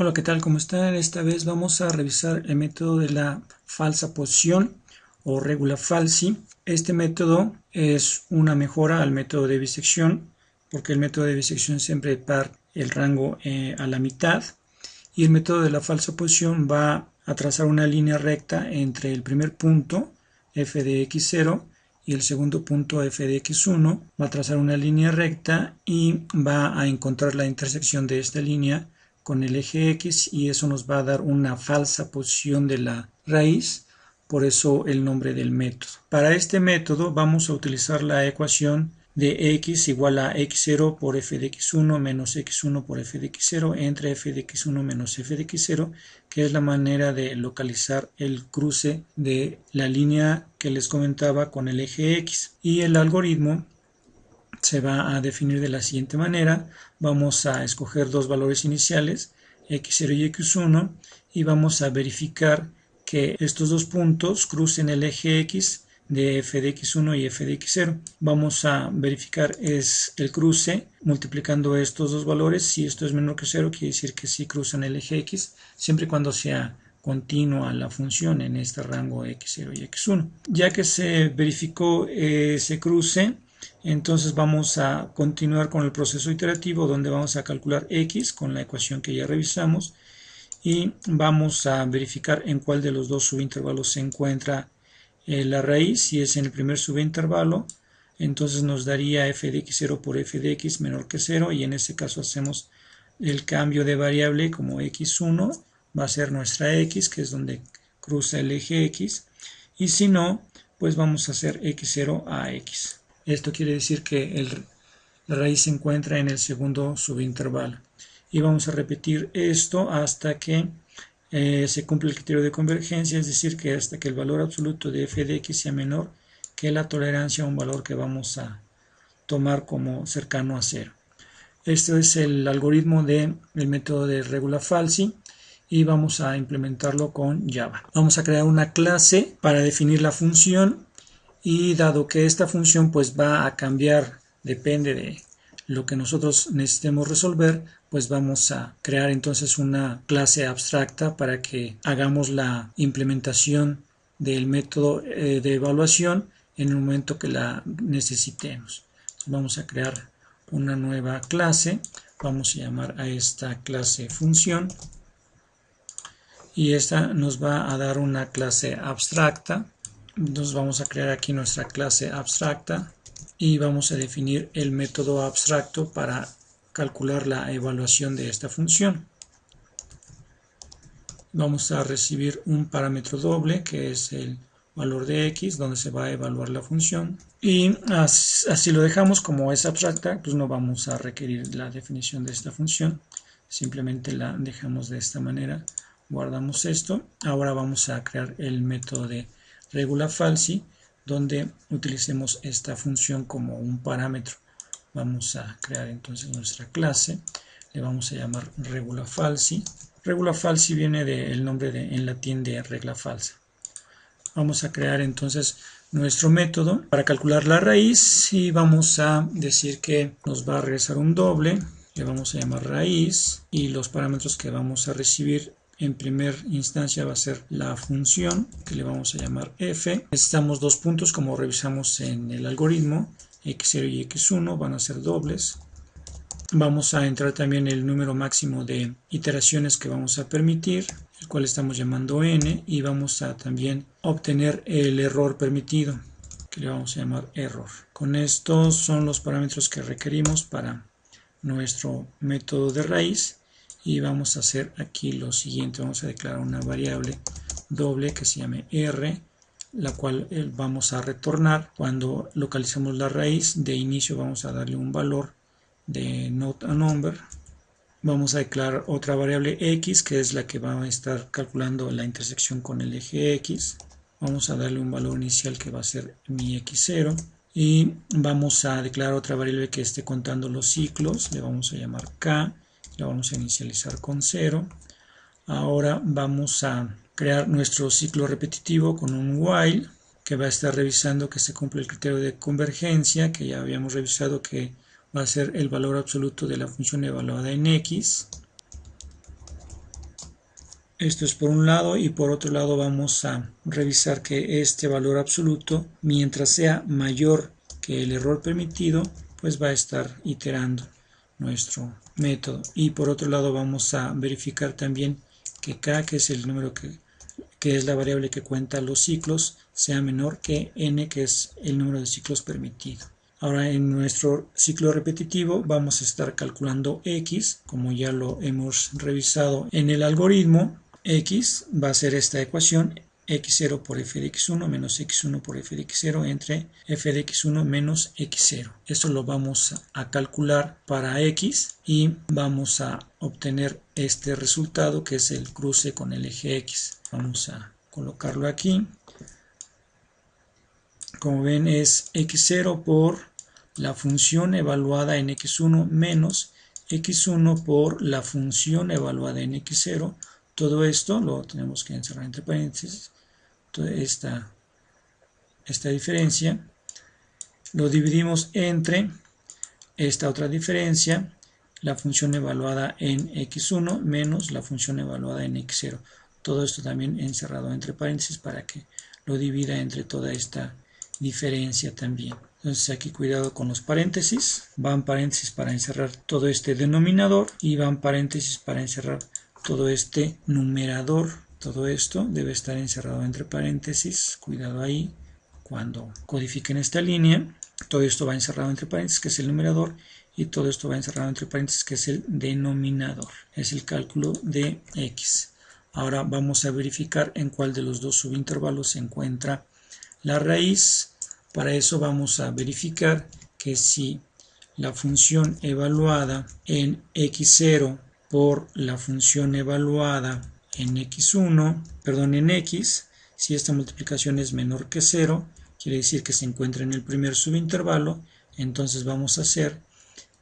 Hola, ¿qué tal? ¿Cómo están? Esta vez vamos a revisar el método de la falsa posición o regula falsi. Este método es una mejora al método de bisección, porque el método de bisección siempre parte el rango a la mitad, y el método de la falsa posición va a trazar una línea recta entre el primer punto f de x0 y el segundo punto f de x1. Va a trazar una línea recta y va a encontrar la intersección de esta línea con el eje X, y eso nos va a dar una falsa posición de la raíz, por eso el nombre del método. Para este método vamos a utilizar la ecuación de x igual a x0 por f de x1 menos x1 por f de x0 entre f de x1 menos f de x0, que es la manera de localizar el cruce de la línea que les comentaba con el eje X. Y el algoritmo se va a definir de la siguiente manera. Vamos a escoger dos valores iniciales, x0 y x1, y vamos a verificar que estos dos puntos crucen el eje X de f de x1 y f de x0. Vamos a verificar el cruce multiplicando estos dos valores. Si esto es menor que 0, quiere decir que sí cruzan el eje X, siempre y cuando sea continua la función en este rango x0 y x1. Ya que se verificó ese cruce, entonces vamos a continuar con el proceso iterativo, donde vamos a calcular x con la ecuación que ya revisamos, y vamos a verificar en cuál de los dos subintervalos se encuentra la raíz. Si es en el primer subintervalo, entonces nos daría f de x0 por f de x menor que 0, y en ese caso hacemos el cambio de variable como x1 va a ser nuestra x, que es donde cruza el eje X, y si no, pues vamos a hacer x0 a x. Esto quiere decir que la raíz se encuentra en el segundo subintervalo. Y vamos a repetir esto hasta que se cumple el criterio de convergencia, es decir, que hasta que el valor absoluto de f de x sea menor que la tolerancia a un valor que vamos a tomar como cercano a 0. Este es el algoritmo del método de regula falsi, y vamos a implementarlo con Java. Vamos a crear una clase para definir la función, y dado que esta función pues va a cambiar, depende de lo que nosotros necesitemos resolver, pues vamos a crear entonces una clase abstracta para que hagamos la implementación del método de evaluación en el momento que la necesitemos. Vamos a crear una nueva clase, vamos a llamar a esta clase función, y esta nos va a dar una clase abstracta. Entonces vamos a crear aquí nuestra clase abstracta y vamos a definir el método abstracto para calcular la evaluación de esta función. Vamos a recibir un parámetro doble, que es el valor de x, donde se va a evaluar la función, y así lo dejamos. Como es abstracta, pues no vamos a requerir la definición de esta función, simplemente la dejamos de esta manera. Guardamos esto. Ahora vamos a crear el método de regula falsi, donde utilicemos esta función como un parámetro. Vamos a crear entonces nuestra clase, le vamos a llamar regula falsi. Regula falsi viene del nombre en latín de regla falsa. Vamos a crear entonces nuestro método para calcular la raíz, y vamos a decir que nos va a regresar un doble, le vamos a llamar raíz, y los parámetros que vamos a recibir en primera instancia va a ser la función, que le vamos a llamar f. Necesitamos dos puntos, como revisamos en el algoritmo, x0 y x1 van a ser dobles. Vamos a entrar también el número máximo de iteraciones que vamos a permitir, el cual estamos llamando n, y vamos a también obtener el error permitido, que le vamos a llamar error. Con estos son los parámetros que requerimos para nuestro método de raíz, y vamos a hacer aquí lo siguiente. Vamos a declarar una variable doble que se llame r, la cual vamos a retornar cuando localicemos la raíz. De inicio vamos a darle un valor de not a number. Vamos a declarar otra variable x, que es la que va a estar calculando la intersección con el eje X. Vamos a darle un valor inicial que va a ser mi x0, y vamos a declarar otra variable que esté contando los ciclos, le vamos a llamar k, la vamos a inicializar con 0. Ahora vamos a crear nuestro ciclo repetitivo con un while, que va a estar revisando que se cumple el criterio de convergencia, que ya habíamos revisado, que va a ser el valor absoluto de la función evaluada en x. Esto es por un lado, y por otro lado vamos a revisar que este valor absoluto, mientras sea mayor que el error permitido, pues va a estar iterando nuestro método. Y por otro lado vamos a verificar también que k, que es el número que es la variable que cuenta los ciclos, sea menor que n, que es el número de ciclos permitido. Ahora en nuestro ciclo repetitivo vamos a estar calculando x, como ya lo hemos revisado en el algoritmo. X va a ser esta ecuación, x0 por f de x1 menos x1 por f de x0 entre f de x1 menos x0. Esto lo vamos a calcular para x y vamos a obtener este resultado, que es el cruce con el eje x. Vamos a colocarlo aquí. Como ven, es x0 por la función evaluada en x1 menos x1 por la función evaluada en x0. Todo esto lo tenemos que encerrar entre paréntesis. Toda esta diferencia lo dividimos entre esta otra diferencia, la función evaluada en x1 menos la función evaluada en x0. Todo esto también encerrado entre paréntesis para que lo divida entre toda esta diferencia también. Entonces aquí cuidado con los paréntesis. Van paréntesis para encerrar todo este denominador y van paréntesis para encerrar todo este numerador. Todo esto debe estar encerrado entre paréntesis. Cuidado ahí cuando codifiquen esta línea. Todo esto va encerrado entre paréntesis, que es el numerador, y todo esto va encerrado entre paréntesis, que es el denominador. Es el cálculo de x. Ahora vamos a verificar en cuál de los dos subintervalos se encuentra la raíz. Para eso vamos a verificar que si la función evaluada en x0 por la función evaluada en x1, perdón, en x, si esta multiplicación es menor que 0, quiere decir que se encuentra en el primer subintervalo. Entonces vamos a hacer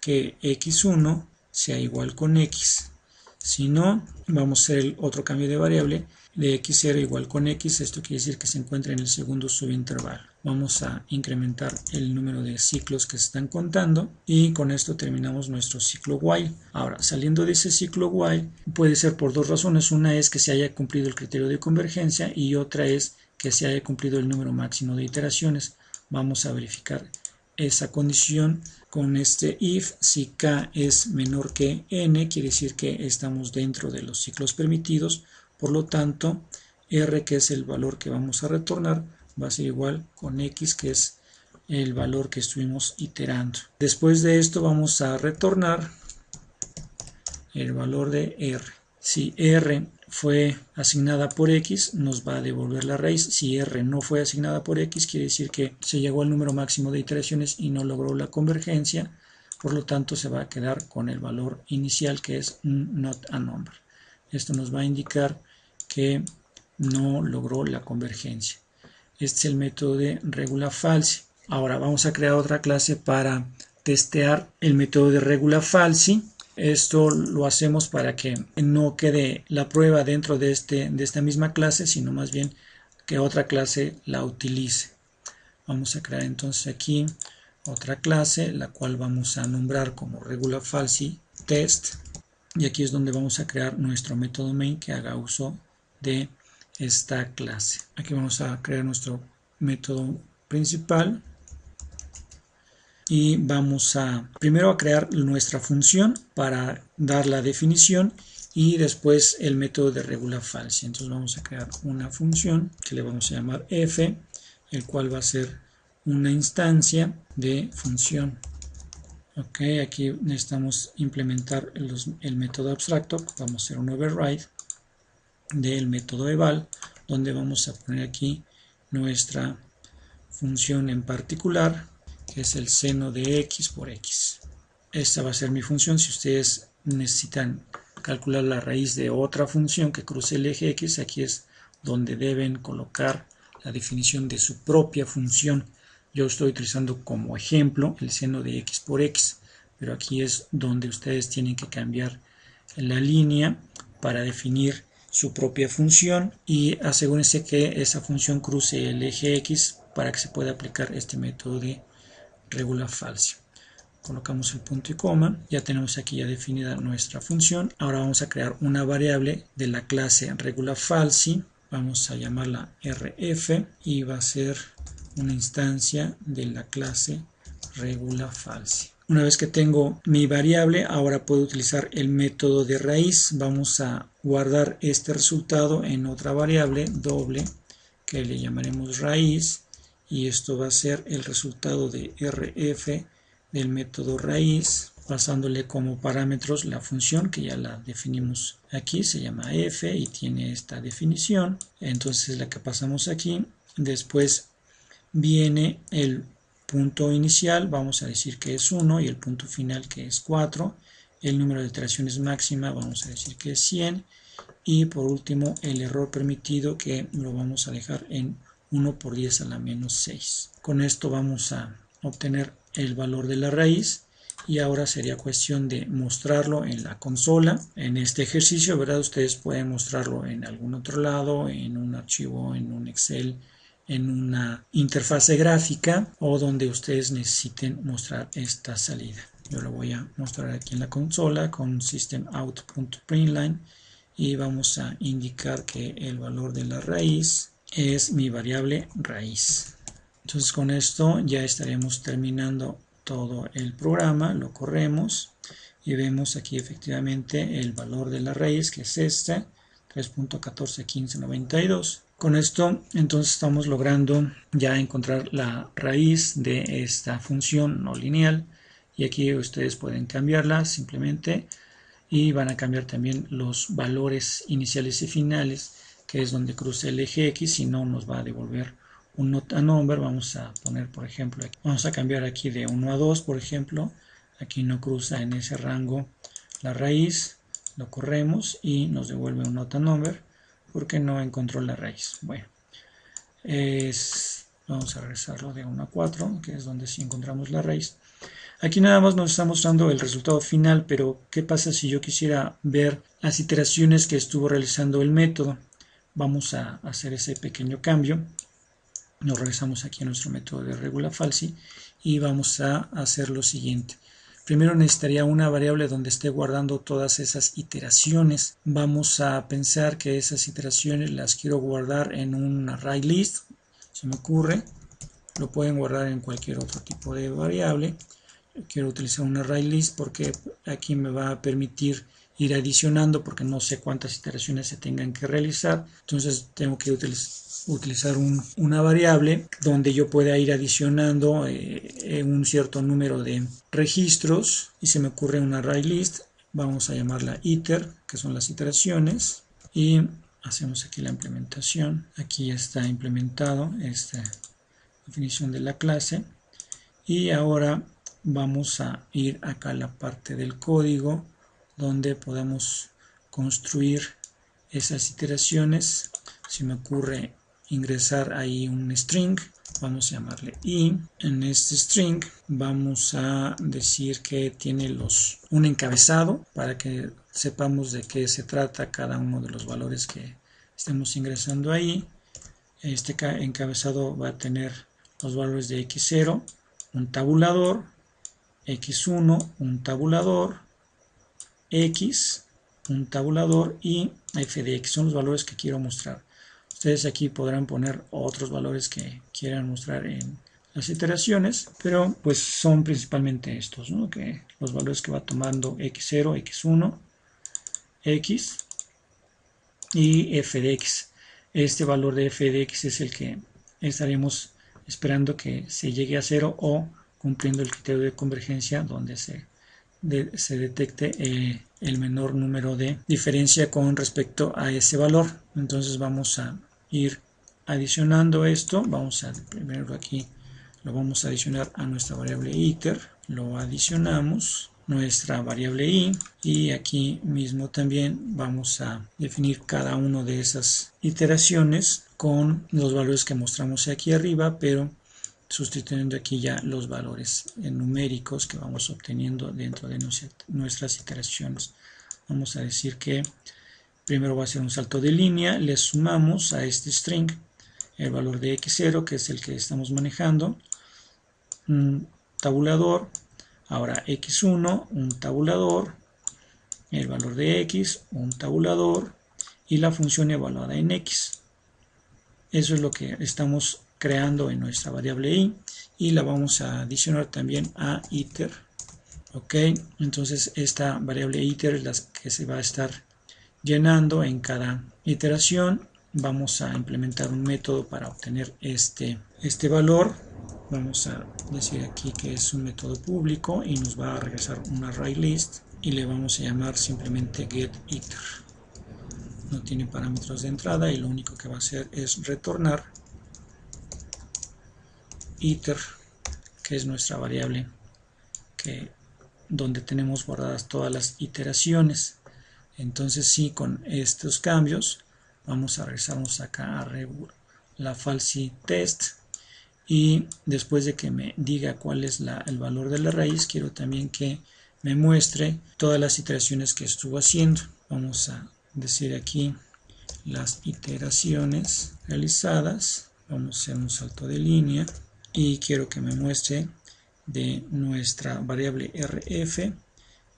que x1 sea igual con x. Si no, vamos a hacer el otro cambio de variable de x0 igual con x. Esto quiere decir que se encuentra en el segundo subintervalo. Vamos a incrementar el número de ciclos que se están contando y con esto terminamos nuestro ciclo while. Ahora, saliendo de ese ciclo while, puede ser por dos razones. Una es que se haya cumplido el criterio de convergencia y otra es que se haya cumplido el número máximo de iteraciones. Vamos a verificar esa condición con este if. Si k es menor que n, quiere decir que estamos dentro de los ciclos permitidos. Por lo tanto, r, que es el valor que vamos a retornar, va a ser igual con x, que es el valor que estuvimos iterando. Después de esto vamos a retornar el valor de r. Si r fue asignada por x, nos va a devolver la raíz. Si r no fue asignada por x, quiere decir que se llegó al número máximo de iteraciones y no logró la convergencia. Por lo tanto, se va a quedar con el valor inicial, que es not a number. Esto nos va a indicar que no logró la convergencia. Este es el método de regula falsi. Ahora vamos a crear otra clase para testear el método de regula falsi. Esto lo hacemos para que no quede la prueba dentro de esta misma clase, sino más bien que otra clase la utilice. Vamos a crear entonces aquí otra clase, la cual vamos a nombrar como regula falsi test. Y aquí es donde vamos a crear nuestro método main que haga uso de esta clase. Aquí vamos a crear nuestro método principal y vamos a primero a crear nuestra función para dar la definición y después el método de regula falsi. Entonces vamos a crear una función que le vamos a llamar f, el cual va a ser una instancia de función. Ok, aquí necesitamos implementar el método abstracto. Vamos a hacer un override del método eval, donde vamos a poner aquí nuestra función en particular, que es el seno de x por x. Esta va a ser mi función. Si ustedes necesitan calcular la raíz de otra función que cruce el eje x, aquí es donde deben colocar la definición de su propia función. Yo estoy utilizando como ejemplo el seno de x por x, pero aquí es donde ustedes tienen que cambiar la línea para definir su propia función y asegúrense que esa función cruce el eje x para que se pueda aplicar este método de regula falsi. colocamos el punto y coma, ya tenemos aquí ya definida nuestra función. Ahora vamos a crear una variable de la clase regularFalse, vamos a llamarla rf y va a ser una instancia de la clase regularFalse. Una vez que tengo mi variable, ahora puedo utilizar el método de raíz. Vamos a guardar este resultado en otra variable doble que le llamaremos raíz, y esto va a ser el resultado de rf del método raíz, pasándole como parámetros la función que ya la definimos aquí, se llama f y tiene esta definición. Entonces la que pasamos aquí, después viene el punto inicial, vamos a decir que es 1, y el punto final que es 4, el número de iteraciones máxima vamos a decir que es 100, y por último el error permitido, que lo vamos a dejar en 1 por 10 a la menos 6. Con esto vamos a obtener el valor de la raíz, y ahora sería cuestión de mostrarlo en la consola. En este ejercicio, ¿verdad? Ustedes pueden mostrarlo en algún otro lado, en un archivo, en un Excel, en una interfase gráfica, o donde ustedes necesiten mostrar esta salida. Yo lo voy a mostrar aquí en la consola con systemout.println, y vamos a indicar que el valor de la raíz es mi variable raíz. Entonces con esto ya estaremos terminando todo el programa. Lo corremos y vemos aquí efectivamente el valor de la raíz, que es este 3.141592. Con esto entonces estamos logrando ya encontrar la raíz de esta función no lineal, y aquí ustedes pueden cambiarla simplemente, y van a cambiar también los valores iniciales y finales, que es donde cruza el eje X, si no nos va a devolver un not a number. Vamos a poner, por ejemplo, aquí, vamos a cambiar aquí de 1 a 2, por ejemplo, aquí no cruza en ese rango la raíz, lo corremos y nos devuelve un not a number porque no encontró la raíz. Bueno, vamos a regresarlo de 1 a 4, que es donde sí encontramos la raíz. Aquí nada más nos está mostrando el resultado final, pero ¿qué pasa si yo quisiera ver las iteraciones que estuvo realizando el método? Vamos a hacer ese pequeño cambio. Nos regresamos aquí a nuestro método de regularFalse y vamos a hacer lo siguiente. Primero necesitaría una variable donde esté guardando todas esas iteraciones. Vamos a pensar que esas iteraciones las quiero guardar en un array list. Se me ocurre, lo pueden guardar en cualquier otro tipo de variable. Quiero utilizar un array list porque aquí me va a permitir ir adicionando, porque no sé cuántas iteraciones se tengan que realizar. Entonces tengo que utilizar una variable donde yo pueda ir adicionando un cierto número de registros, y se me ocurre un array list. Vamos a llamarla iter, que son las iteraciones, y hacemos aquí la implementación. Aquí está implementado esta definición de la clase, y ahora vamos a ir acá a la parte del código donde podemos construir esas iteraciones. Se me ocurre ingresar ahí un string, vamos a llamarle i. En este string vamos a decir que tiene un encabezado para que sepamos de qué se trata cada uno de los valores que estemos ingresando ahí. Este encabezado va a tener los valores de x0, un tabulador, x1, un tabulador, x, un tabulador, y f de x. Son los valores que quiero mostrar. Ustedes aquí podrán poner otros valores que quieran mostrar en las iteraciones, pero pues son principalmente estos, ¿no? Que los valores que va tomando x0, x1, x y f de x. Este valor de f de x es el que estaremos esperando que se llegue a 0 o cumpliendo el criterio de convergencia, donde se detecte el menor número de diferencia con respecto a ese valor. Entonces vamos a ir adicionando esto. Vamos a primero aquí lo vamos a adicionar a nuestra variable iter, lo adicionamos nuestra variable i, y aquí mismo también vamos a definir cada una de esas iteraciones con los valores que mostramos aquí arriba, pero sustituyendo aquí ya los valores numéricos que vamos obteniendo dentro de nuestras iteraciones. Vamos a decir que primero va a ser un salto de línea, le sumamos a este string el valor de x0, que es el que estamos manejando, un tabulador, Ahora x1, un tabulador, el valor de x, un tabulador y la función evaluada en x. Eso es lo que estamos creando en nuestra variable i y la vamos a adicionar también a iter. Ok, entonces esta variable iter es la que se va a estar llenando en cada iteración. Vamos a implementar un método para obtener este valor. Vamos a decir aquí que es un método público y nos va a regresar un ArrayList y le vamos a llamar simplemente getIter. No tiene parámetros de entrada y lo único que va a hacer es retornar iter, que es nuestra variable donde tenemos guardadas todas las iteraciones. Entonces sí, con estos cambios vamos a regresarnos acá a la falsi test y después de que me diga cuál es el valor de la raíz, quiero también que me muestre todas las iteraciones que estuvo haciendo. Vamos a decir aquí las iteraciones realizadas. Vamos a hacer un salto de línea y quiero que me muestre de nuestra variable rf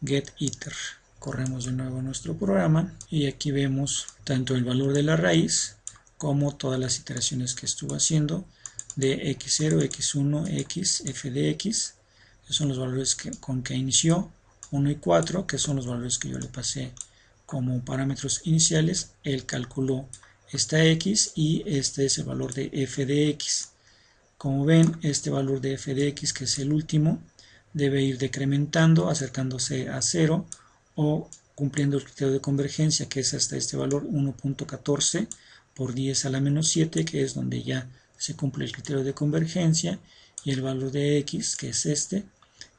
getIter. Corremos de nuevo nuestro programa y aquí vemos tanto el valor de la raíz como todas las iteraciones que estuvo haciendo de x0, x1, x, f de x. Esos son los valores con que inició, 1 y 4, que son los valores que yo le pasé como parámetros iniciales. Él calculó esta x y este es el valor de f de x. Como ven, este valor de f de x, que es el último, debe ir decrementando, acercándose a 0 o cumpliendo el criterio de convergencia, que es hasta este valor 1.14 por 10 a la menos 7, que es donde ya se cumple el criterio de convergencia, y el valor de x, que es este,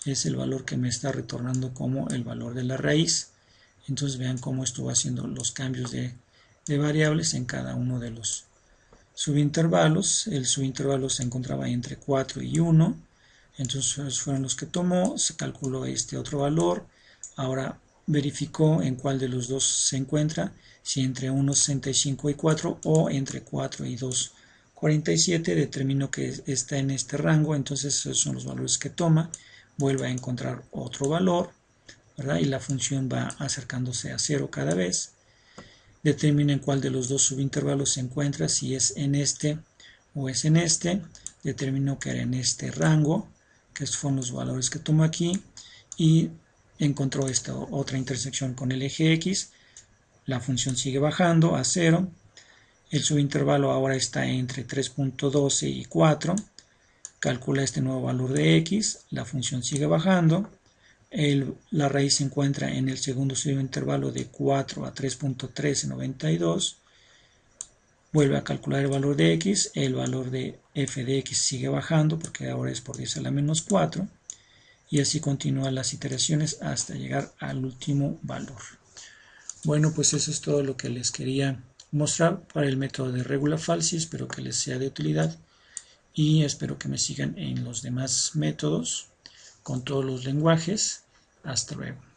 es el valor que me está retornando como el valor de la raíz. Entonces vean cómo estuvo haciendo los cambios de variables en cada uno de los subintervalos. El subintervalo se encontraba entre 4 y 1, entonces fueron los que tomó, se calculó este otro valor, ahora verificó en cuál de los dos se encuentra, si entre 1.65 y 4 o entre 4 y 2.47, determinó que está en este rango, entonces esos son los valores que toma, vuelve a encontrar otro valor, ¿verdad? Y la función va acercándose a 0 cada vez. Determina en cuál de los dos subintervalos se encuentra, si es en este o es en este. Determinó que era en este rango, que estos fueron los valores que tomó aquí, y encontró esta otra intersección con el eje X. La función sigue bajando a 0. El subintervalo ahora está entre 3.12 y 4. Calcula este nuevo valor de X. La función sigue bajando. La raíz se encuentra en el segundo subintervalo de 4 a 3.1392. Vuelve a calcular el valor de x, el valor de f de x sigue bajando porque ahora es por 10 a la menos 4 y así continúan las iteraciones hasta llegar al último valor. Bueno, pues eso es todo lo que les quería mostrar para el método de regula falsi. Espero que les sea de utilidad y espero que me sigan en los demás métodos con todos los lenguajes. Hasta luego.